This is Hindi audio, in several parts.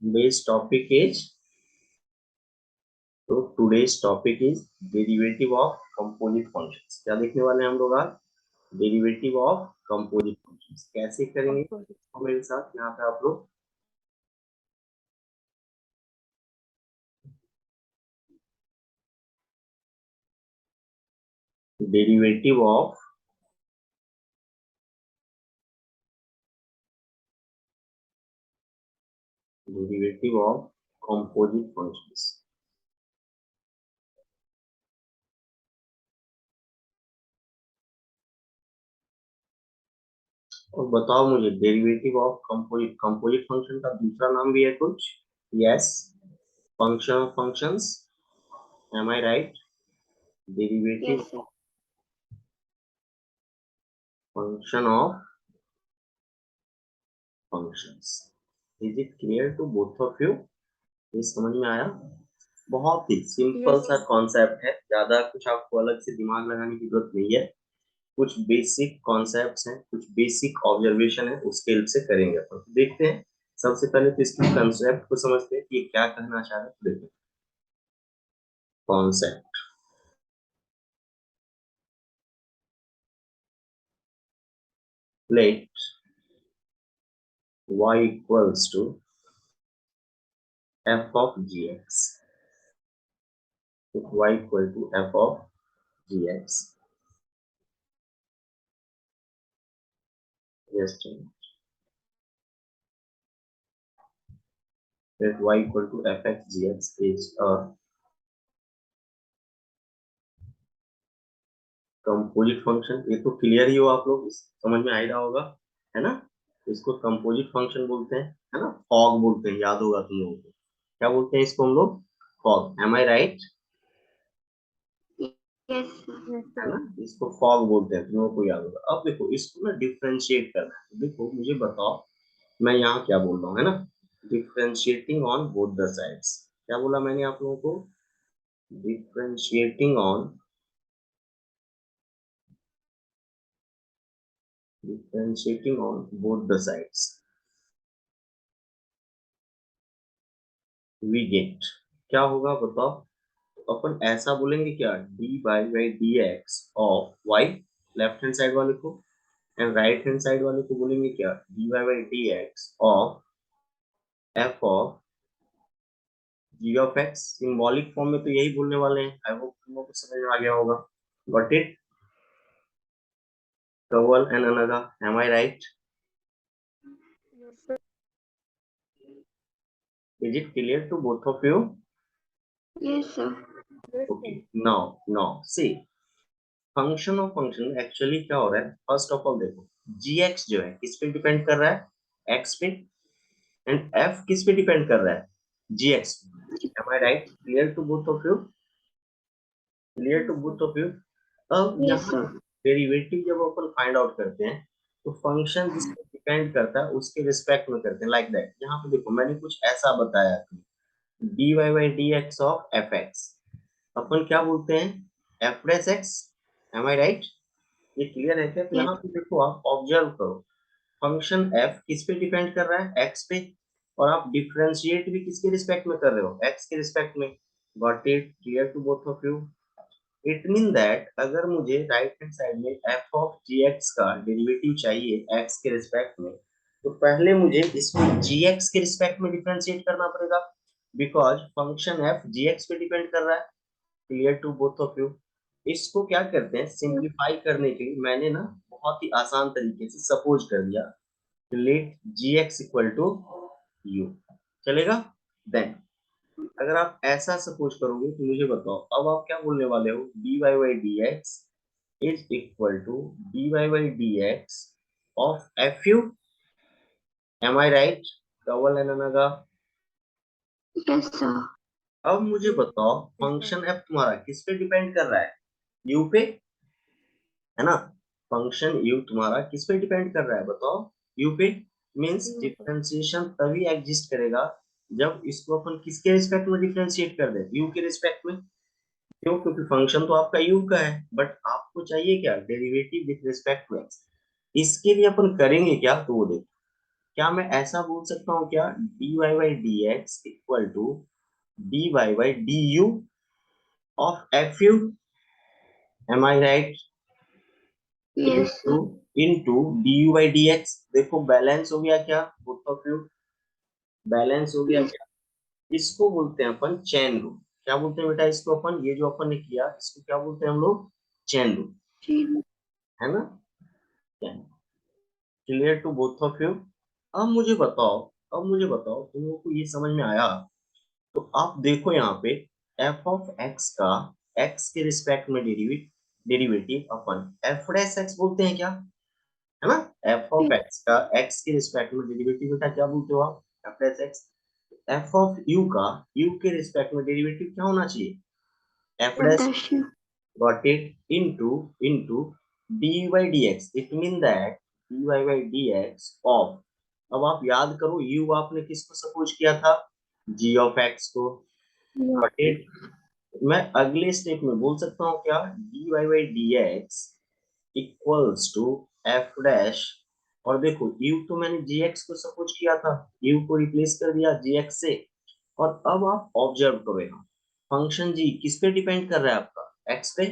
Today's topic is today's topic is derivative of composite functions। क्या देखने वाले हैं हम लोग आज? डेरिवेटिव ऑफ कंपोजिट फंक्शंस कैसे करेंगे तो मेरे साथ यहाँ पे आप लोग डेरिवेटिव ऑफ कंपोजिट फंक्शंस। और बताओ मुझे डेरिवेटिव ऑफ कंपोजिट फंक्शन का दूसरा नाम भी है कुछ? Yes, function of functions. Am I right? Derivative function of functions. Is it clear to both of you? ये समझ में आया? बहुत ही सिंपल सा कॉन्सेप्ट है, ज्यादा कुछ आपको अलग से दिमाग लगाने की जरूरत नहीं है। कुछ बेसिक कॉन्सेप्ट्स हैं, कुछ बेसिक ऑब्जर्वेशन है, उसके हेल्प से करेंगे अपन। तो देखते हैं, सबसे पहले तो इसके कॉन्सेप्ट को समझते हैं कि ये क्या कहना चाह रहे हैं। देखते हैं concept. Let y equals to f of gx। y equal to f of gx। Just that y equal to fx gx is a composite function. ये तो क्लियर ही हो आप लोग, समझ में आ ही रहा होगा, है ना? इसको कंपोजिट फंक्शन बोलते हैं, है ना? फॉग बोलते हैं, याद होगा तुम लोगों को। क्या बोलते हैं इसको हम लोग? फॉग। M I right? है ना? इसको फॉग बोलते हैं, तुम लोगों को याद होगा। अब देखो, इसको ना डिफ्रेंशिएट करना है। देखो मुझे बताओ, मैं यहाँ क्या बोल रहा हूँ, है ना? Differentiating on both the sides. क्या बोला मैंने आप लोगों को? Differentiating on both the sides we get। क्या होगा बताओ? तो अपन ऐसा बोलेंगे क्या? dy/dx of y, left hand side वाले को, एंड राइट हैंड साइड वाले को बोलेंगे क्या? dy/dx of f of g of x। Symbolic form में तो यही बोलने वाले हैं। आई होप तुम लोगों को समझ में आ गया होगा। Got it? Kawal and Anaga, am I right? Is it clear to both of you? Yes, sir. Okay, now see, function of function actually क्या हो रहा है? फर्स्ट ऑफ ऑल देखो, gx जो है किस पे डिपेंड कर रहा है? x पे। एंड f किस पे डिपेंड कर रहा है? gx पे। am I right? Clear to both of you? Clear to both of you? अब Yes, यहाँ sir. डेरिवेटिव जब अपन फाइंड आउट करते हैं तो फंक्शन जिस पे डिपेंड करता है उसके रिस्पेक्ट में करते हैं, लाइक दैट। यहाँ पे देखो मैंने कुछ ऐसा बताया, dy/dx ऑफ fx अपन क्या बोलते हैं? f'(x). am I right? ये क्लियर है क्या? तो Yes. यहाँ पे देखो, आप ऑब्जर्व करो, फंक्शन f किस पे डिपेंड कर रहा है? x पे। और आप डिफरेंशिएट भी किसके रिस्पेक्ट में कर रहे हो? x के रिस्पेक्ट में। Got it? Clear to both of you? It mean that अगर मुझे राइट हैंड साइड में f ऑफ gx का डेरिवेटिव चाहिए x के रिस्पेक्ट में, तो पहले मुझे इसको gx के रिस्पेक्ट में डिफरेंशिएट करना पड़ेगा, बिकॉज फंक्शन f gx पे डिपेंड कर रहा है। Clear to both of you? इसको क्या करते हैं, सिंप्लीफाई करने के लिए मैंने ना बहुत ही आसान तरीके से सपोज कर दिया, let gx equal to u। चलेगा? देन अगर आप ऐसा सपोज करोगे तो मुझे बताओ, अब आप क्या बोलने वाले हो? dy/dx is equal to dy/dx of fu। Am I right? कवल एंड अनगा? Yes, sir. अब मुझे बताओ, फंक्शन f तुम्हारा किस पे डिपेंड कर रहा है? u पे, है ना? फंक्शन u तुम्हारा किस पे डिपेंड कर रहा है बताओ? u पे। मींस डिफरेंशिएशन तभी एग्जिस्ट करेगा जब इसको अपन किसके रिस्पेक्ट में डिफरेंशिएट कर दे? u के रिस्पेक्ट में। क्यों? क्योंकि फंक्शन तो आपका u का है, बट आपको चाहिए क्या? Derivative with respect to x। इसके लिए अपन करेंगे क्या, तो वो देखो। क्या मैं ऐसा बोल सकता हूँ क्या, dy by D X equal to dy by D U of F U, am I right, Yes, sir. Into D U by D X. देखो बैलेंस हो गया क्या, बोथ ऑफ यू, बैलेंस हो गया Yes, क्या। इसको बोलते हैं अपन चेन रूल। क्या बोलते हैं बेटा इसको, अपन ये जो अपन ने किया इसको क्या बोलते हैं हम लोग, चेन रूल, Jane. है ना। Clear to both of you. अब मुझे बताओ, तुम लोग को ये समझ में आया। तो आप देखो यहाँ पे एफ ऑफ एक्स का एक्स के रिस्पेक्ट में डेरिवेटिव अपन एफ डैश एक्स बोलते हैं क्या, है ना। एफ ऑफ Yes, एक्स का एक्स के रिस्पेक्ट में डेरिवेटिव बेटा क्या बोलते हो आप, F dash x. F of you का यू के रिस्पेक्ट में डेरिवेटिव क्या होना चाहिए, F F dash, dash U. got it, into dy by dx, it mean that dy by dx of, अब आप याद करो u आपने किसको सपोज किया था, g of x को, Yeah. got it। मैं अगले स्टेप में बोल सकता हूँ क्या, dy by dx equals to F dash, और देखो u तो मैंने gx को सपोज किया था, u को रिप्लेस कर दिया gx से। और अब आप ऑब्जर्व करो यहाँ, फंक्शन g किस पे डिपेंड कर रहा है आपका, x पे,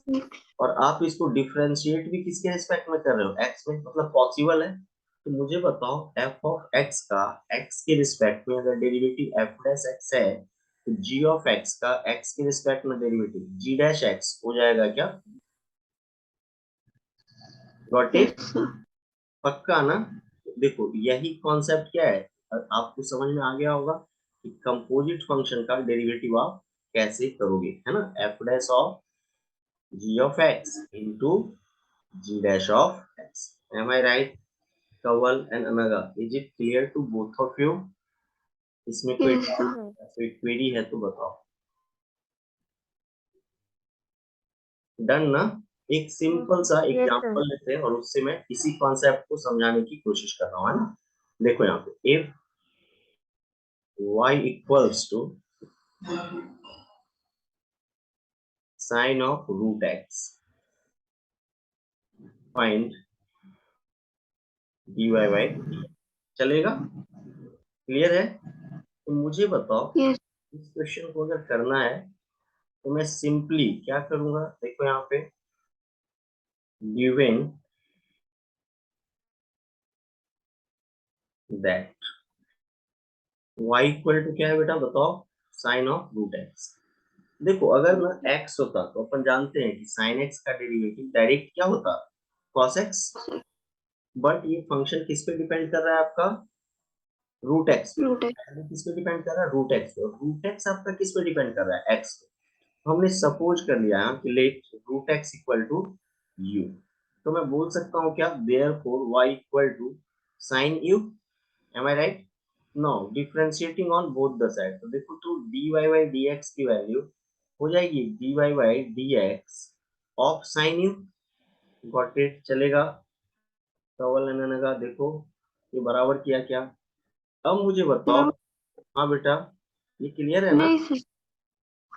Yes, और आप इसको डिफरेंशिएट भी किसके रिस्पेक्ट में कर रहे हो, एक्स में, मतलब पॉसिबल है। तो मुझे बताओ एफ ऑफ एक्स का एक्स के रिस्पेक्ट में अगर डेरिवेटिव एफ डैश एक्स है, तो जी ऑफ एक्स का एक्स के रिस्पेक्ट में डेरिवेटिव जी डैश एक्स हो जाएगा क्या, गॉट yes, इट, sir. पक्का ना। देखो यही कॉन्सेप्ट क्या है, आपको समझ में आ गया होगा कि कंपोजिट फंक्शन का डेरिवेटिव आप कैसे करोगे, है ना। F dash of G of X into g dash of x. Am I right? Kawal and Anaga. Is it clear to both of you? इसमें कोई Yes, डाउट sir. या कोई क्वेरी है तो बताओ। डन ना। एक सिंपल सा Yes, sir. एग्जांपल लेते हैं और उससे मैं इसी कॉन्सेप्ट को समझाने की कोशिश कर रहा हूँ, है ना। देखो यहाँ पे if y equals to sin of root x, find dy by चलेगा, क्लियर है। तो मुझे बताओ Yes, इस क्वेश्चन को अगर करना है तो मैं सिंपली क्या करूंगा, देखो यहाँ पे given that y equal to क्या है बेटा बताओ, साइन ऑफ रूट एक्स। देखो अगर ना x होता तो अपन जानते हैं कि साइन x का डेरिवेटिव डायरेक्ट क्या होता, cos x। sir. बट ये फंक्शन किस पे डिपेंड कर रहा है आपका, रूट एक्स पे। Root X. किस पे डिपेंड कर रहा है, रूट एक्स पे, और रूट एक्स आपका किस पे डिपेंड कर रहा है, x पे। तो हमने सपोज कर लिया है कि let root x equal to u. तो मैं बोल सकता हूँ क्या, therefore y equal to sine u, am I right. No differentiating on both the side, तो देखो तो dy बाई dx की वैल्यू हो जाएगी dy by dx of sine u, got it, चलेगा। कवल ने कहा देखो ये बराबर किया क्या। अब मुझे बताओ, Sir, हाँ बेटा ये क्लियर है ना। नहीं sir.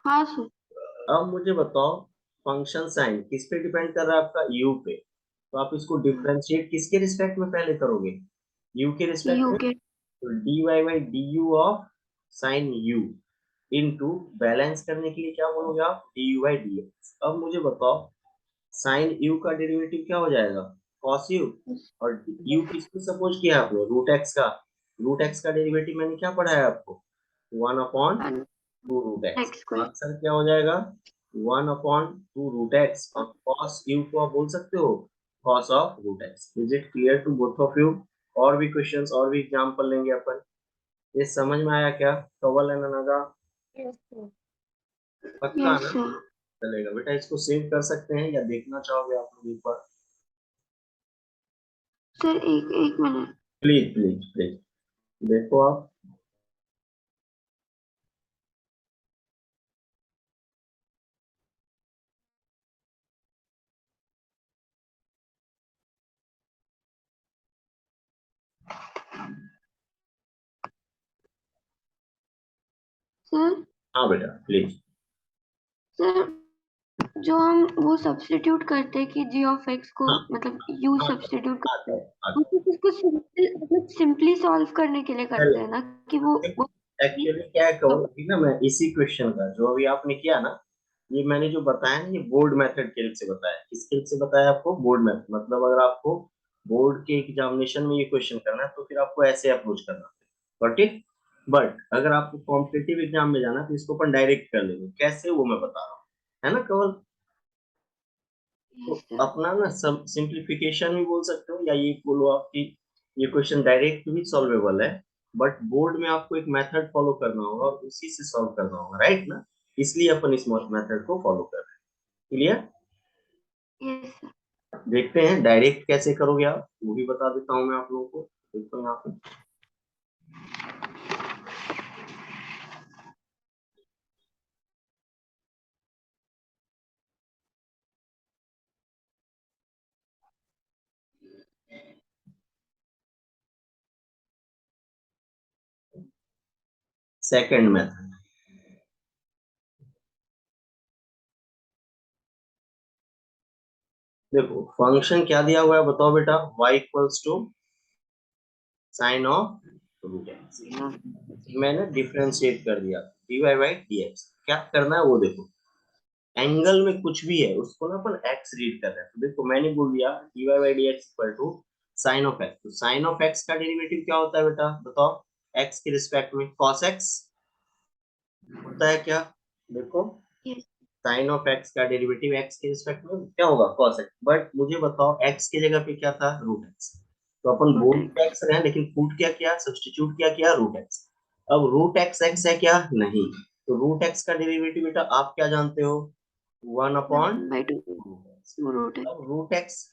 हाँ sir. अब मुझे बताओ फंक्शन साइन किस पे डिपेंड कर रहा है आपका, u पे। तो आप इसको डिफरेंशिएट किसके रिस्पेक्ट में पहले करोगे, u के रिस्पेक्ट You में। get. तो dy by du of sine u into balance करने के लिए क्या बोलोगे आप, du बाई dx। अब मुझे बताओ साइन u का डेरिवेटिव क्या हो जाएगा, cos u, और u किसको सपोज किया आपने, रूट एक्स का। रूट एक्स का डेरिवेटिव मैंने क्या पढ़ाया आपको, 1 upon And 2 root x. X square. Answer क्या हो जाएगा, 1/2 रूट एक्स, और cos u को आप बोल सकते हो cos of root x. Is it clear to both of you. और भी क्वेश्चंस और भी एग्जांपल लेंगे अपन। ये समझ में आया क्या, कवल एंड अनगा, Yes, sir. पक्का Yes ना। sir. चलेगा बेटा, इसको सेव कर सकते हैं या देखना चाहोगे आप लोग एक बार, Sir, एक मिनट. प्लीज प्लीज प्लीज देखो आप। Sir, हाँ बेटा प्लीज। sir, जो हम वो सब्स्टिट्यूट करते हैं कि जी ऑफ एक्स को हाँ मतलब यू हाँ, सब्स्टिट्यूट करते आता है हैं, आता तो इसको सिंपल मतलब सिंपली सॉल्व करने के लिए करते हैं ना कि वो है। एक्चुअली क्या है तो कहो अभी ना, मैं इसी क्वेश्चन का जो अभी आपने किया ना, ये मैंने जो बताया ना, ये बोर्ड मेथड के हेल्प से बताया। किसके हेल्प से बताया आपको? Board method. मतलब अगर आपको बोर्ड के एग्जामिनेशन में ये क्वेश्चन करना है तो फिर आपको ऐसे अप्रोच करना है, गॉट इट। बट अगर आपको कॉम्पिटिटिव एग्जाम में जाना है तो इसको अपन डायरेक्ट कर लेंगे। कैसे, वो मैं बता रहा हूँ, है ना कवल। तो यस सर। अपना ना सब सिंप्लीफिकेशन भी बोल सकते हो, या ये बोलो आप कि ये क्वेश्चन डायरेक्ट भी सॉल्वेबल है, बट बोर्ड में आपको एक मेथड फॉलो करना होगा और उसी से सॉल्व करना होगा, राइट ना। इसलिए अपन इस मेथड को फॉलो कर रहे हैं। क्लियर? Yes sir. देखते हैं डायरेक्ट कैसे करोगे आप, वो भी बता देता हूँ मैं आप लोगों को। देखो यहाँ पे सेकंड मेथड। देखो फंक्शन क्या दिया हुआ है बताओ बेटा, y equals to sine of root x. मैंने डिफरेंशिएट कर दिया dy बाई dx। क्या करना है वो देखो, एंगल में कुछ भी है उसको ना अपन x रीड कर रहे हैं। तो देखो मैंने बोल दिया dy by dx equal to sine of x। तो साइन ऑफ x का डेरिवेटिव क्या होता है बेटा बताओ? x के रिस्पेक्ट में cos x होता है क्या? देखो यस साइन ऑफ x का डेरिवेटिव x के रिस्पेक्ट में क्या होगा? cos x। बट मुझे बताओ x की जगह पे क्या था? Root x। तो अपन रूट बोल एक्स। x रहे हैं लेकिन पुट क्या किया? सब्स्टिट्यूट क्या किया? Root x। अब रूट x x है क्या? नहीं। तो रूट x का डेरिवेटिव बेटा आप क्या जानते हो? 1/, 1/2 रूट एक्स। अब रूट एक्स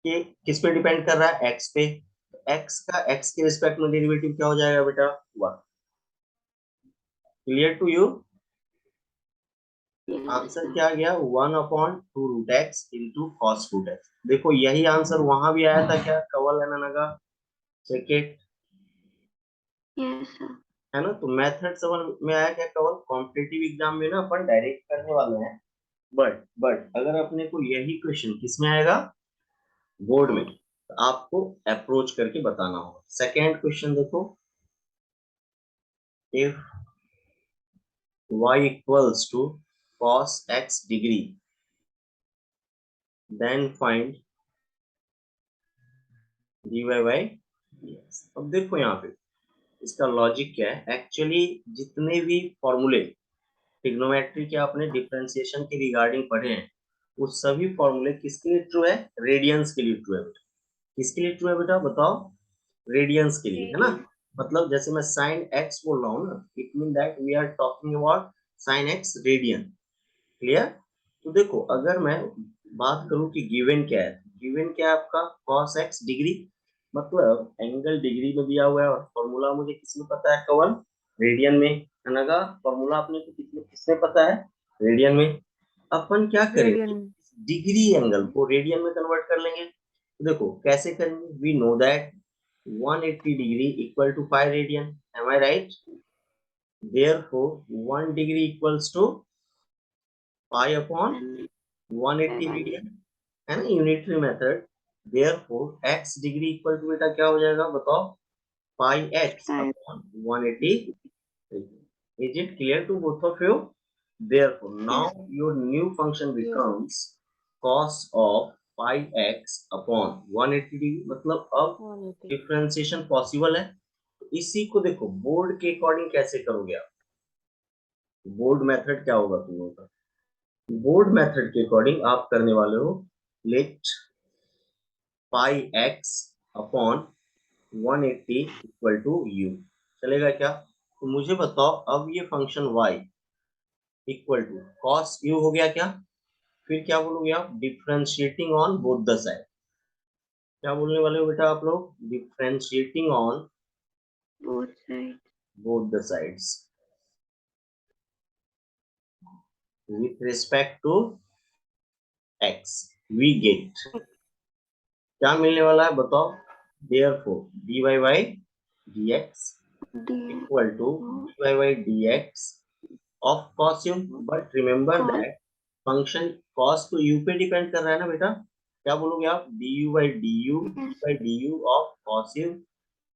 के किस पे डिपेंड कर रहा है? एक्स पे। एक्स का एक्स के रिस्पेक्ट में डेरिवेटिव क्या हो जाएगा बेटा? 1। Clear to you? Yes answer sir. क्या आ गया? 1/2 root x into cos root x. देखो यही आंसर वहां भी आया था क्या कवल एननगा? Check it. Yes sir. है ना। तो मेथड समझ में आया क्या कवल? कॉम्पिटिटिव एग्जाम में ना अपन डायरेक्ट करने वाले हैं, बट अगर अपने को यही क्वेश्चन किस में आएगा? बोर्ड में, बोर्ड। तो आपको अप्रोच करके बताना होगा। सेकेंड क्वेश्चन देखो, if y equals to cos x degree, then find dy by dx। अब देखो यहाँ पे इसका लॉजिक क्या है। एक्चुअली जितने भी फॉर्मूले ट्रिग्नोमेट्री के आपने डिफरेंशिएशन के रिगार्डिंग पढ़े हैं, वो सभी फॉर्मूले किसके लिए ट्रू है? रेडियंस के लिए ट्रू है बेटा। किसके लिए ट्रू है बेटा बताओ? रेडियंस के लिए, है ना। रेडियन। मतलब जैसे मैं साइन एक्स बोल रहा हूँ ना, it mean that we are talking about sine x radian. Clear? तो देखो अगर मैं बात करूं कि गिवन क्या है, गिवन क्या है आपका? cos x degree. मतलब एंगल डिग्री में दिया हुआ है और फॉर्मूला मुझे किसमें पता है कवन? रेडियन में, है ना। का फॉर्मूला अपने को किसमें किसमें पता है? रेडियन में। अपन क्या रेडियन करेंगे? में। डिग्री एंगल को रेडियन में कन्वर्ट कर लेंगे। तो देखो कैसे करेंगे? We know that 180 degree equal to 5 radian. Am I right? Therefore 1 degree equals to pi upon 180 median, है ना, unitary method. Therefore x degree equal to बेटा क्या हो जाएगा बताओ? Pi x upon 180। Is it clear to both of you? Therefore yes. Now your new function yes. Becomes cos of pi x upon 180 degree. मतलब अब 180। डिफरेंशिएशन पॉसिबल है। तो इसी को देखो बोर्ड के अकॉर्डिंग कैसे करोगे आप? बोर्ड मेथड क्या होगा तुम लोगों का? बोर्ड मेथड के अकॉर्डिंग आप करने वाले हो, let pi x upon 180 equal to u. चलेगा क्या? तो मुझे बताओ अब ये function y equal to cos u हो गया क्या? फिर क्या बोलोगे आप? Differentiating on both the side. क्या बोलने वाले हो बेटा आप लोग? Differentiating on both side. Both the sides with respect to x, we get क्या मिलने वाला है बताओ? देयरफॉर dy बाई dx डी equal to dy by dx of cos u। But remember cos that function cos तो यू पे डिपेंड कर रहा है ना बेटा, क्या बोलोगे आप, D U by D U of cos u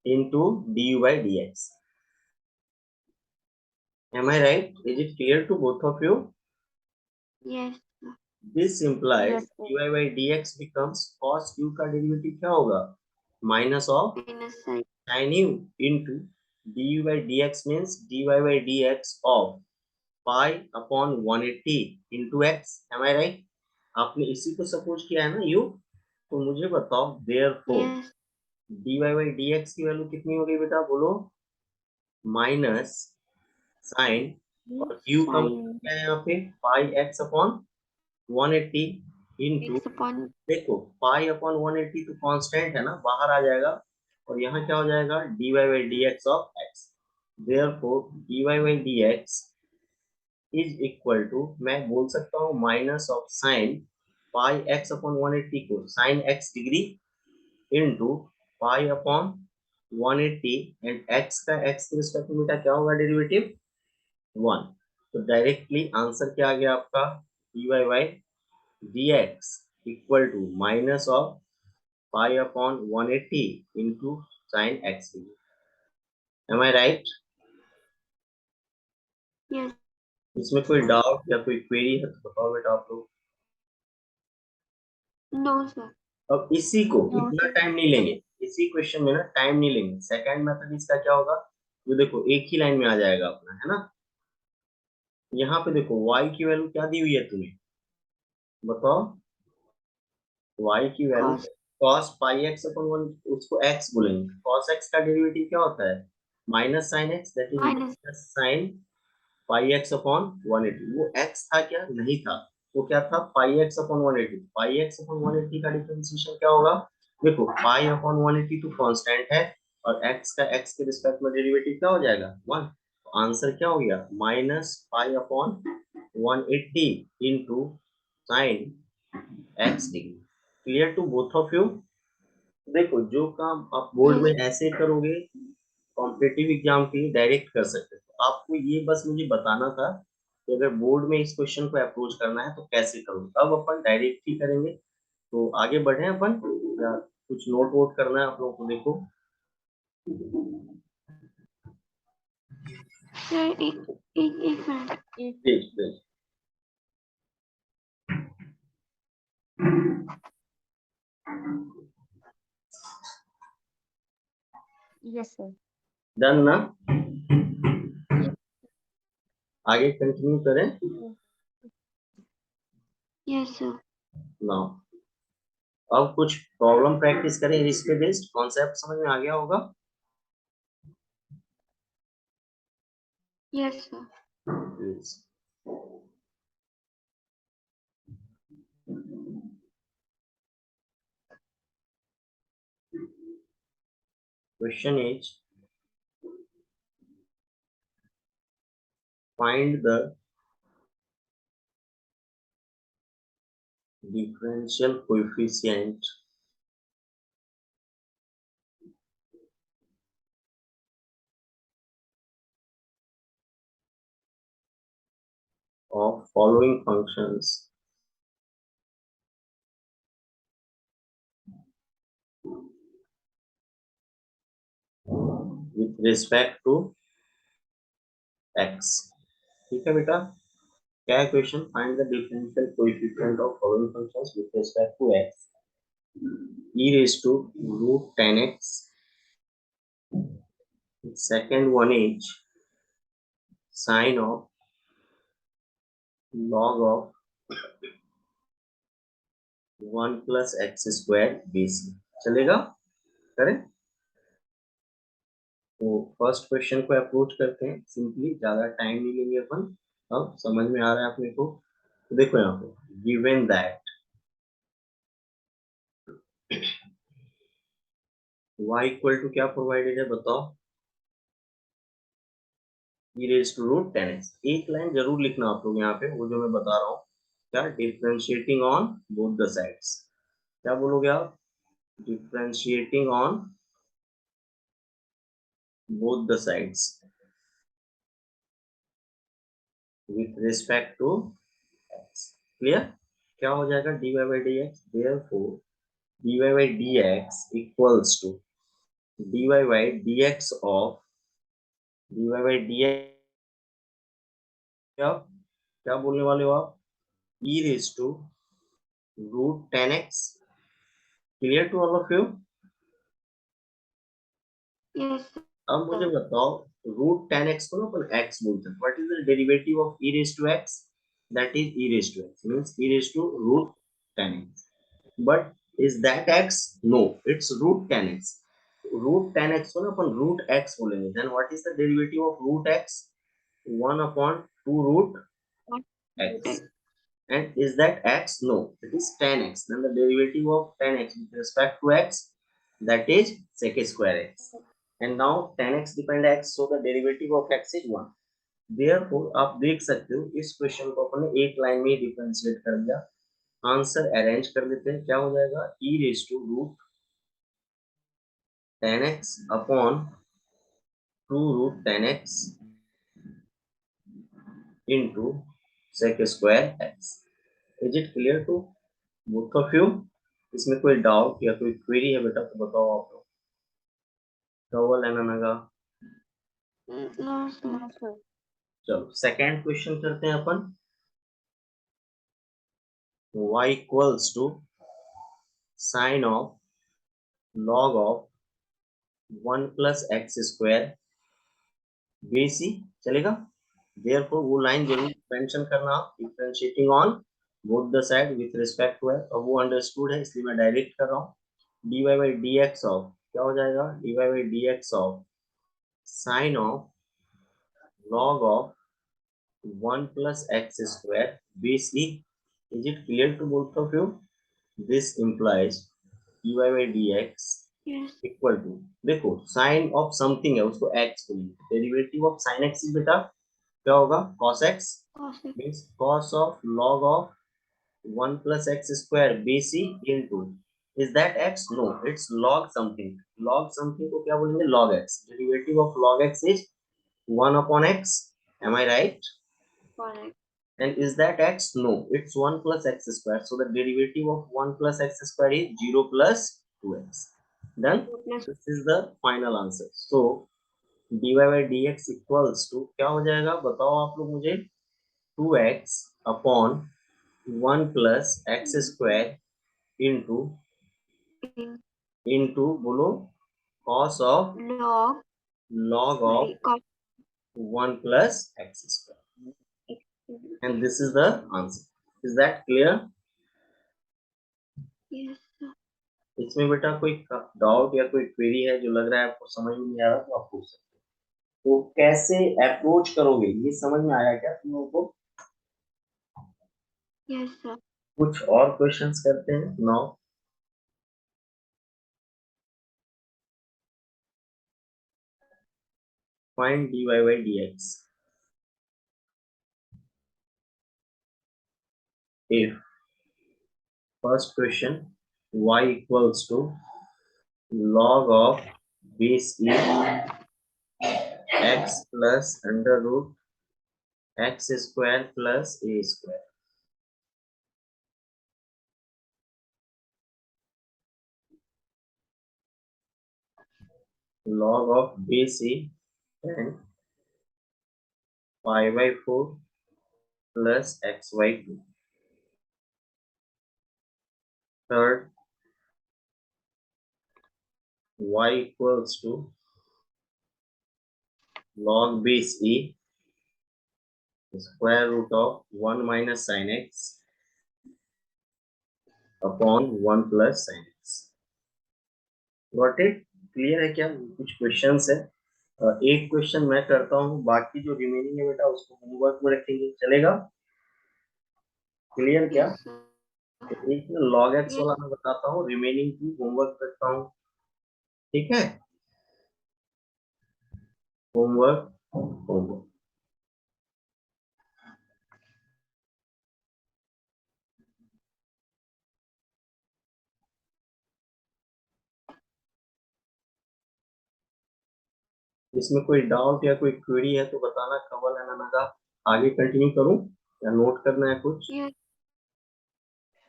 into D U by D x. Am I right? Is it clear to both of you? Yes. This implies Yes, sir. dy by dx becomes cos u का डेरिवेटिव क्या होगा, minus of Minus sign. sin u into du by dx means dy by dx of pi upon 180 into x. Am I right? आपने इसी को सपोज किया है ना u, तो मुझे बताओ therefore Yes. dy by dx की वैल्यू कितनी होगी बेटा, बोलो, माइनस साइन, और u का मतलब Sin क्या है यहाँ पे, pi x upon 180 into, x upon देखो पाई अपॉन 180 तो कांस्टेंट है ना, बाहर आ जाएगा, और यहाँ क्या हो जाएगा, dy by D x of x. Therefore dy by D x is equal to, मैं बोल सकता हूँ minus of sine pi x upon 180 को sine x degree into pi upon 180 and x का एक्स के रिस्पेक्ट में बेटा क्या होगा डेरिवेटिव, 1. तो डायरेक्टली आंसर क्या आ गया आपका, dy by dx equal to minus of pi upon 180 into sin x. Am I right? yes. इसमें कोई डाउट या कोई क्वेरी है तो बताओ बेटा आप लोग. No, sir. अब इसी को No, इतना sir. टाइम नहीं लेंगे, इसी क्वेश्चन में ना टाइम नहीं लेंगे. सेकंड मेथड इसका क्या होगा, जो देखो एक ही लाइन में आ जाएगा अपना, है ना. यहाँ पे देखो y की वैल्यू क्या दी हुई है तुम्हें, बताओ, y की वैल्यू Cos cos पाई एक्स अपन 1, उसको x बोलेंगे. cos x का डेरिवेटिव क्या होता है, minus sine x, that is minus minus sine pi x upon 180. वो x था क्या, नहीं था, वो क्या था, पाई एक्स अपॉन 180. पाई एक्स अपॉन 180 का डिफरेंशिएशन क्या होगा, देखो पाई अपॉन 180 तो कांस्टेंट है, और x का x के रिस्पेक्ट में डेरिवेटिव क्या हो जाएगा, 1. तो आंसर क्या हो गया, minus pi upon 180 into sine x degree. Clear to both of you. देखो जो काम आप बोर्ड में yes. ऐसे करोगे, कॉम्पिटिटिव एग्जाम के लिए डायरेक्ट कर सकते हो. तो आपको ये बस मुझे बताना था कि अगर बोर्ड में इस क्वेश्चन को अप्रोच करना है तो कैसे करोगे. अब अपन डायरेक्ट ही करेंगे, तो आगे बढ़े अपन, या कुछ नोट वोट करना है आप लोगों को, देखो. Sir, एक minute. Please please. Yes, sir. Done ना, Yes. आगे कंटिन्यू करें. Yes, sir. नाउ अब कुछ प्रॉब्लम प्रैक्टिस करें इस पे बेस्ड. कॉन्सेप्ट समझ में आ गया होगा. Yes, sir. Please. Question is, find the differential coefficient of following functions with respect to x. ठीक है बेटा, क्या है question, find the differential coefficient of following functions with respect to x. e raised to root 10x. Second one is sine of log of 1 plus x square bc. चलेगा, करें. तो फर्स्ट क्वेश्चन को अप्रोच करते हैं सिंपली, ज्यादा टाइम नहीं लेंगे अपन. अब समझ में आ रहा है अपने को. तो देखो यहाँ पे given that y equal to क्या प्रोवाइडेड है बताओ, e raise to root 10x. एक लाइन जरूर लिखना आप लोग यहाँ पे, वो जो मैं बता रहा हूँ, क्या, differentiating on both the sides. क्या बोलोगे आप, differentiating on both the sides with respect to x. Clear? क्या हो जाएगा dy by dx, therefore dy by dx equals to dy by dx of dy by dx क्या बोलने वाले हो आप, e raised to root 10x. Clear to all of you? Yes, अब मुझे sir. बताओ रूट 10x को ना अपन x बोलते हैं, what is the derivative of e raised to x? That is e raised to x means e raised to root 10x. But is that x? No, it's root 10x. Root 10x को ना अपन रूट x बोलेंगे. Then what is the derivative of root x? 1 upon 2 root x. And is that x? No, it is 10x. Then the derivative of 10x with respect to x, that is sec square x. And now 10x depend x, so the derivative of x is 1. Therefore आप देख सकते हो इस क्वेश्चन को अपने एक लाइन में डिफरेंशिएट कर दिया. आंसर अरेंज कर देते हैं. क्या हो जाएगा e raised to root 10x upon 2 root 10x into sec square x. Is it clear to both of you? इसमें कोई डाउट या कोई क्वेरी है बेटा तो बताओ आप लोग. टॉवल है ननगा. No, sir. No, sir. चलो सेकंड क्वेश्चन करते हैं अपन. y equals to sin of log of 1 plus x square bc. चलेगा? therefore वो लाइन जरूर मेंशन करना, differentiating on both the side with respect to x. और वो अंडरस्टूड है इसलिए मैं डायरेक्ट कर रहा हूँ. dy by dx of क्या हो जाएगा dy by dx of sin of log of 1 plus x square base e. Is it clear to both of you? This implies dy by dx Yes, equal to, देखो साइन ऑफ समथिंग है उसको x बोलेंगे. Derivative of sine x is बेटा क्या होगा cos x cosec. Means cos of log of 1 plus x square bc into is that x? No, it's log something. log something को क्या बोलेंगे log x. Derivative of log x is 1 upon x. Am I right? Correct. And is that x? No, it's 1 plus x square. So the derivative of 1 plus x square is 0 plus 2x. Done? Plus This is the final answer. So dy by dx equals to क्या हो जाएगा बताओ आप लोग मुझे. 2x upon 1 plus x square into बोलो cos of log. log of Sorry, cos. 1 plus x square. And this is the answer. Is that clear? Yes, sir. इसमें बेटा कोई डाउट या कोई क्वेरी है जो लग रहा है आपको समझ में नहीं आ रहा तो आप पूछ सकते हो. तो कैसे अप्रोच करोगे ये समझ में आया क्या तुम लोगों को? Yes, sir. कुछ और क्वेश्चंस करते हैं now. Find dy by dx. If first question y equals to log of base e x plus under root x square plus a square. Log of base e and pi by 4 plus x by 2. Third, y equals to log base e square root of 1 minus sin x upon 1 plus sin x. Got it? Clear है क्या? कुछ क्वेश्चंस है. एक क्वेश्चन मैं करता हूँ, बाकी जो रिमेनिंग है बेटा उसको होमवर्क में रखेंगे. चलेगा? क्लियर क्या? Yes, sir. तो एक log x Yes. वाला मैं बताता हूँ, रिमेनिंग की होमवर्क करता हूँ. ठीक है? Homework homework. इसमें कोई डाउट या कोई क्वेरी है तो बताना. कवल है ना, आगे कंटिन्यू करूं या नोट करना है कुछ? Yes.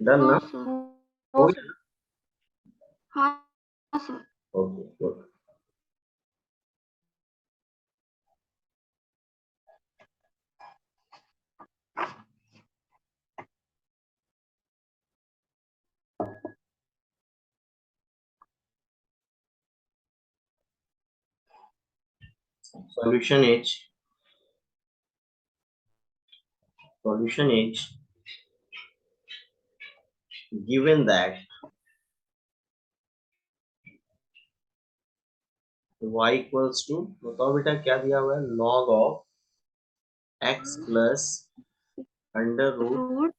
डन ना? हाँ सर। हो No, गया sir. ना? हाँ sir. Okay good. Solution is given that y equals to, बताओ बेटा क्या दिया हुआ है, log of x plus under root root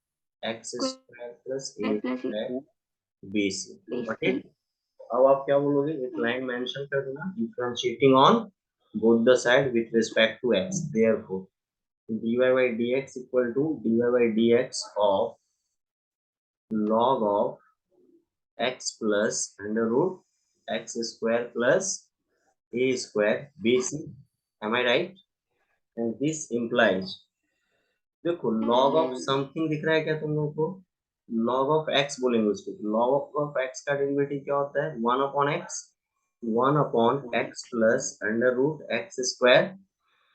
x square plus a square plus square bc. Got basic. it? अब आप क्या बोलोगे, एक लाइन मेंशन कर देना, differentiating on both the side with respect to x. Therefore dy by dx equal to dy by dx of log of x plus under root x square plus a square bc. Am I right? And this implies, देखो log of समथिंग दिख रहा है क्या तुम लोगों को, log of x बोलेंगे उसको, log of x का डेरिवेटिव क्या होता है, 1 upon x, 1 upon x plus under root x square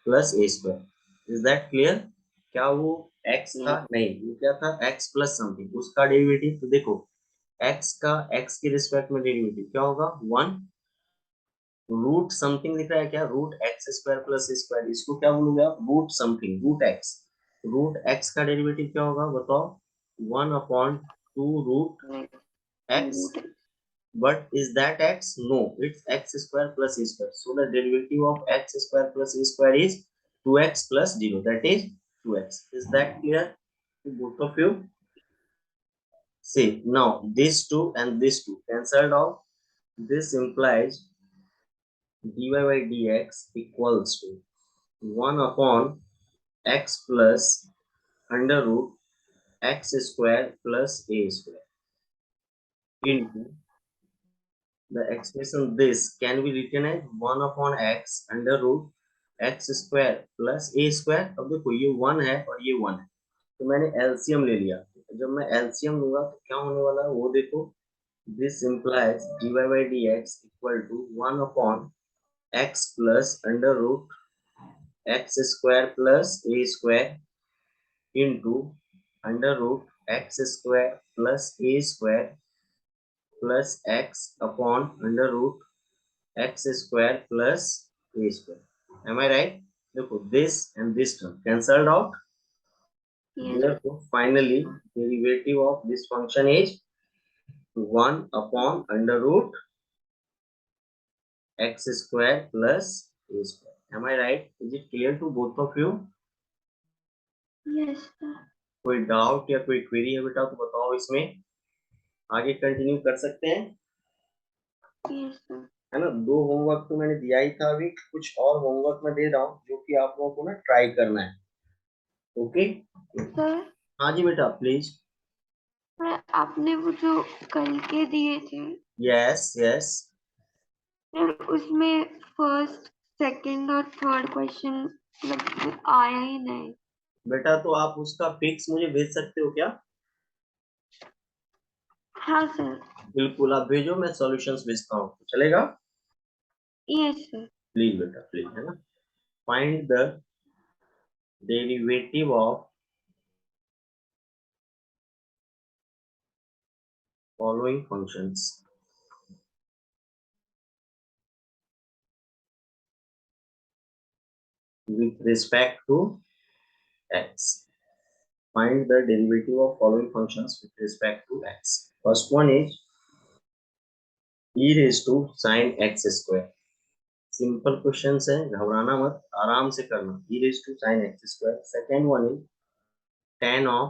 plus a square. Is that clear? क्या वो x था, नहीं वो क्या था, x plus समथिंग, उसका डेरिवेटिव, तो देखो x का x के रिस्पेक्ट में डेरिवेटिव क्या होगा, 1 रूट समथिंग दिख रहा है क्या, root x square plus square, इसको क्या बोलोगे आप, रूट समथिंग, रूट एक्स का डेरिवेटिव क्या होगा बताओ, 1 upon 2 root x, but is that x, no, it's x square plus a square, so the derivative of x square plus a square is 2x plus 0, that is 2x. Is that clear to both of you? See now these two and these two cancelled out, this implies dy by dx equals to 1 upon x plus under root x square plus a square into the expression, this can be written as 1 upon x under root x square plus a square. अब देखो ये 1 है और ये 1 है, तो मैंने एलसीएम ले लिया, जब मैं एलसीएम लूंगा तो क्या होने वाला है वो देखो, this implies dy by dx equal to 1 upon x plus under root x square plus a square into under root x square plus a square plus x upon under root x square plus a square. Am I right? देखो this and this term cancelled out. Therefore finally derivative of this function is 1 upon under root x square plus a square. Am I right? Is it clear to both of you? Yes sir. कोई डाउट या कोई क्वेरी है बेटा तो बताओ, इसमें आगे कंटिन्यू कर सकते हैं, यस सर। है ना। 2 होमवर्क तो मैंने दिया ही था, अभी कुछ और होमवर्क मैं दे रहा हूँ जो कि आप लोगों को ना ट्राई करना है। ओके सर हाँ जी बेटा प्लीज। आपने वो जो कल के दिए थे यस यस सर, उसमें फर्स्ट सेकंड और थर्ड क्वेश्चन मतलब आया ही नहीं। बेटा तो आप उसका पिक्स मुझे भेज सकते हो क्या? हाँ सर। बिल्कुल आप भेजो, मैं सॉल्यूशंस भेजता हूँ, चलेगा? Yes sir. प्लीज बेटा प्लीज, है ना। Find the derivative of following functions with respect to x. Find the derivative of following functions with respect to x. First one is e raised to sin x square. Simple question है, घबराना मत, आराम से करना, e raised to sin x square. Second one is tan of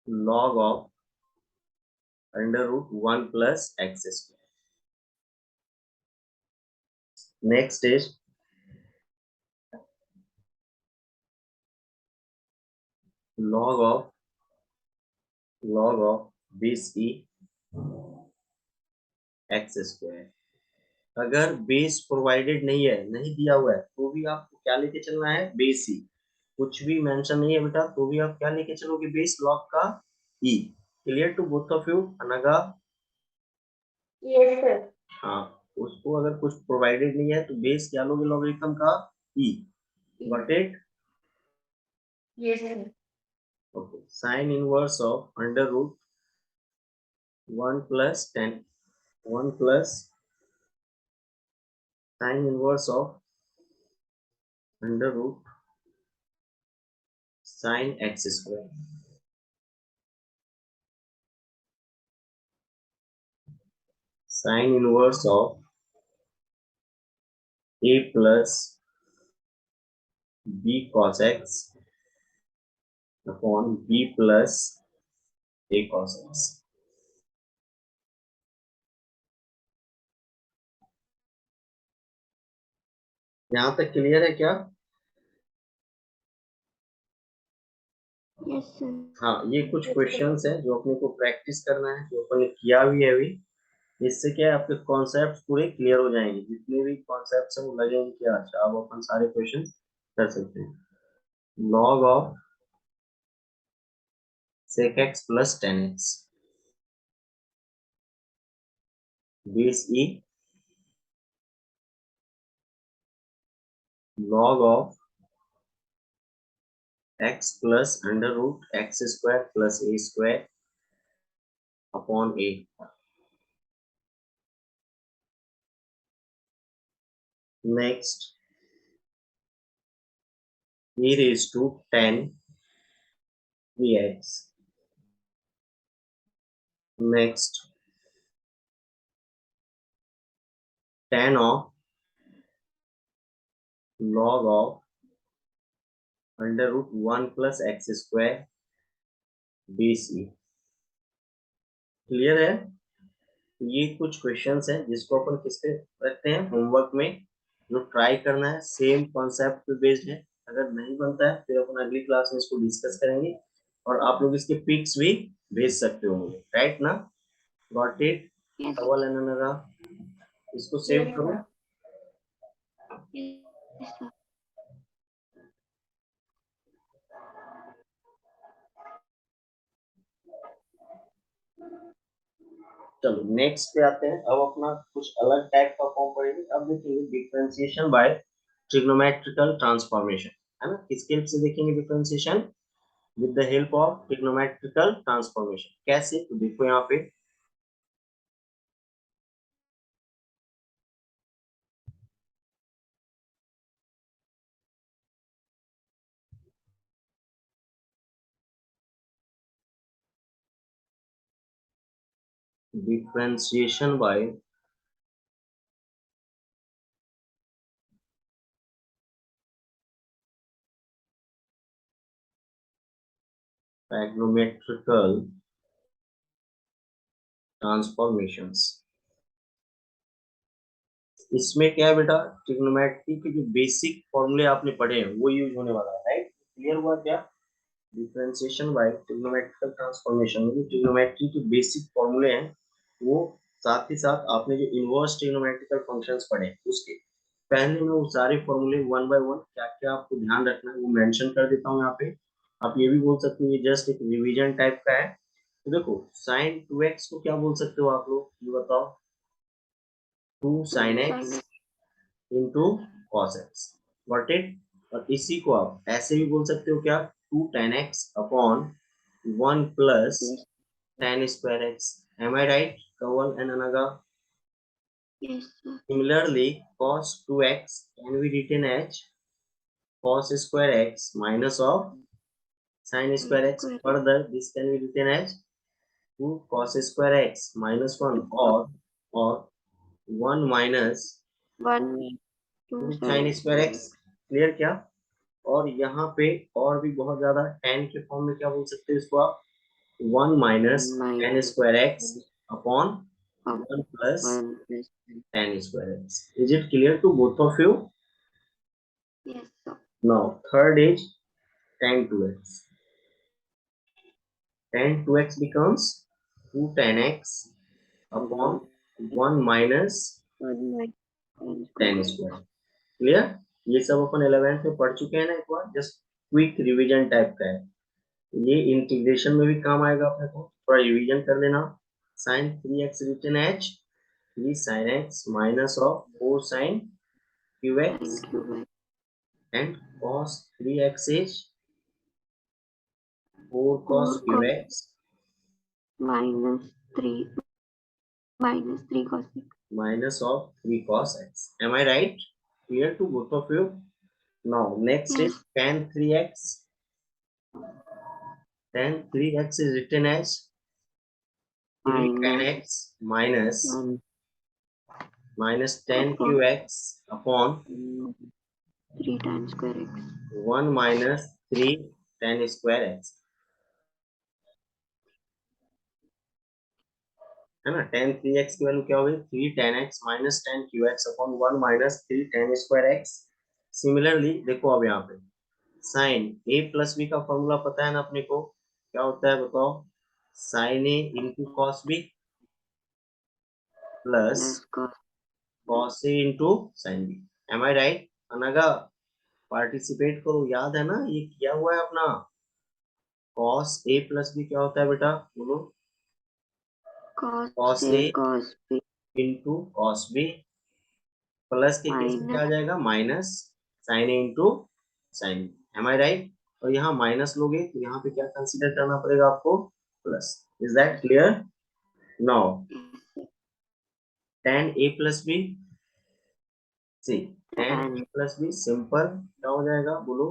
log of under root 1 plus x square. Next is log of base e x square. अगर बेस प्रोवाइडेड नहीं है, नहीं दिया हुआ है, तो भी आपको क्या लेके चलना है, बेस ही, कुछ भी मेंशन नहीं है बेटा तो भी आप क्या लेके चलोगे, बेस लॉग का E. Clear to both of you, Anagha? Yes, sir. हाँ, उसको अगर कुछ प्रोवाइडेड नहीं है तो बेस क्या लोगे लॉगरिथम का? E. Got it? Yes, sir. Okay. Sin inverse of under root 1 plus 10, 1 plus sin inverse of under root sin x square. Sin inverse of a plus b cos x upon b plus a cos x. यहाँ तक क्लियर है क्या? Yes sir. हाँ, ये कुछ क्वेश्चंस हैं जो अपने को प्रैक्टिस करना है, जो अपन ने किया भी है अभी। इससे क्या है, आपके कॉन्सेप्ट पूरे क्लियर हो जाएंगे। जितने भी कॉन्सेप्ट हैं वो लगेंगे कि अच्छा अब अपन सारे क्वेश्चन कर सकते हैं। log of sec x plus tan x base e log of x plus under root x square plus a square upon a. Next, e raised to tan 3x. Next, tan of log of under root 1 plus x square base e. Clear है? ये कुछ क्वेश्चंस हैं जिसको अपन किस पे रखते हैं होमवर्क में, जो ट्राई करना है। सेम कॉन्सेप्ट पे बेस्ड है। अगर नहीं बनता है फिर अपन अगली क्लास में इसको डिस्कस करेंगे और आप लोग इसके पिक्स भी भेज सकते हो मुझे, राइट ना? Got it? यस सवाल है, इसको सेव Yes, करो। sir. Yes sir. चलो नेक्स्ट पे आते हैं। अब अपना कुछ अलग टाइप का फॉर्म पढ़ेंगे। अब देखेंगे डिफरेंशिएशन बाय ट्रिग्नोमेट्रिकल ट्रांसफॉर्मेशन, है ना? किसके हेल्प से देखेंगे differentiation? With the help of trigonometrical transformation. कैसे? तो देखो यहाँ पे differentiation by trigonometrical transformations। इसमें क्या है बेटा, ट्रिग्नोमेट्री के जो बेसिक फॉर्मूले आपने पढ़े हैं वो यूज होने वाला है, राइट? क्लियर हुआ क्या? डिफरेंशिएशन बाय ट्रिग्नोमेट्रिकल ट्रांसफॉर्मेशन में जो ट्रिग्नोमेट्री के बेसिक फॉर्मूले हैं वो, साथ ही साथ आपने जो इनवर्स ट्रिग्नोमेट्रिकल फंक्शंस पढ़े हैं उसके पहले मैं वो सारे फॉर्मूले वन बाय वन क्या क्या आपको ध्यान रखना है वो मेंशन कर देता हूँ यहाँ पे। आप ये भी बोल सकते हो ये जस्ट एक रिवीजन टाइप का है। तो देखो sin 2x को क्या बोल सकते हो आप लोग, ये बताओ? 2 sin x into cos x, got it? और इसी को आप ऐसे भी बोल सकते हो क्या, 2 tan x upon 1 plus tan square x। Am I right कवल एंड अनगा? Yes sir. Similarly, cos 2x can be written as cos square x minus of sin square x. Further, this can be written as 2 cos square x minus 1 or 1 minus 1 2 2 sin 7 square x। Clear क्या? और यहाँ पे और भी बहुत ज्यादा tan के फॉर्म में क्या बोल सकते हो इसको आप, 1 minus tan square x upon 1 plus 1 plus tan square x. Is it clear to both of you? Yes sir. Now, third is tan 2x. Tan 2x becomes 2 tan x upon 1 minus 1 tan square। Clear? ये सब अपन 11th में पढ़ चुके हैं ना एक बार, जस्ट क्विक रिवीजन टाइप का है। ये इंटीग्रेशन में भी काम आएगा अपने को, थोड़ा रिवीजन कर लेना। sin 3x written as 3 sin x minus of 4 sin qx Thank you. and cos 3x is 4 cos 4 cos qx minus 3 cos x. minus of 3 cos x. Am I right? Clear to both of you? Now next is Yes. tan 3x. Tan 3x is written as 3 tan Minus x minus 1 tan upon qx upon 3 tan square x. 1 minus 3 tan square x, है ना। tan 3x की वैल्यू क्या होगी, 3 tan x minus tan qx upon 1 minus 3 tan square x। Similarly देखो अब यहाँ पे साइन a प्लस बी का फॉर्मूला पता है ना अपने को, क्या होता है बताओ, sine a into cos b plus Plus cos cos a into sine b. Am I right अनगा? पार्टिसिपेट करो, याद है ना ये किया हुआ है अपना। कॉस a प्लस बी क्या होता है बेटा, बोलो। cos cos a a cos b into cos b plus के केस में क्या आ minus जाएगा, minus sine a into sine b. Am I right? और यहाँ माइनस लोगे तो यहाँ पे क्या कंसीडर करना पड़ेगा आपको, plus. Is that clear? Now tan a plus b, see tan tan a plus b simple क्या हो जाएगा बोलो,